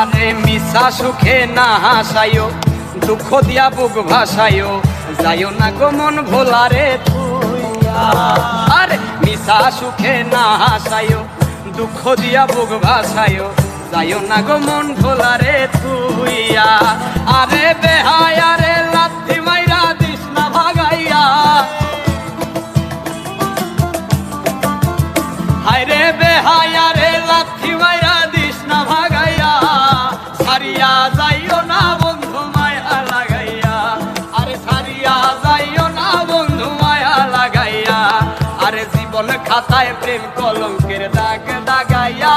আরে মিশা সুখে না হাসায়ো, দুঃখ দিয়া বুক ভাসায়ো, যাইও না গো মন ভোলারে থুইয়া। আরে মিশা সুখে না হাসায়ো, দুঃখ দিয়া বুক ভাসায়ো, যাইও না গো মন ভোলারে থুইয়া। আরে বেহায়া রে লাথি মাইরা দিস না ভাগাইয়া, হায়রে বেহায়া রে লাথি মাইরা দিস না ভাগাইয়া, সারিয়া যাইও না বন্ধু মায়া লাগাইয়া। আরে সারিয়া যাইও না বন্ধু মায়া লাগাইয়া, আরে জীবন খাতায় প্রেম কলঙ্কের দাগ দাগাইয়া।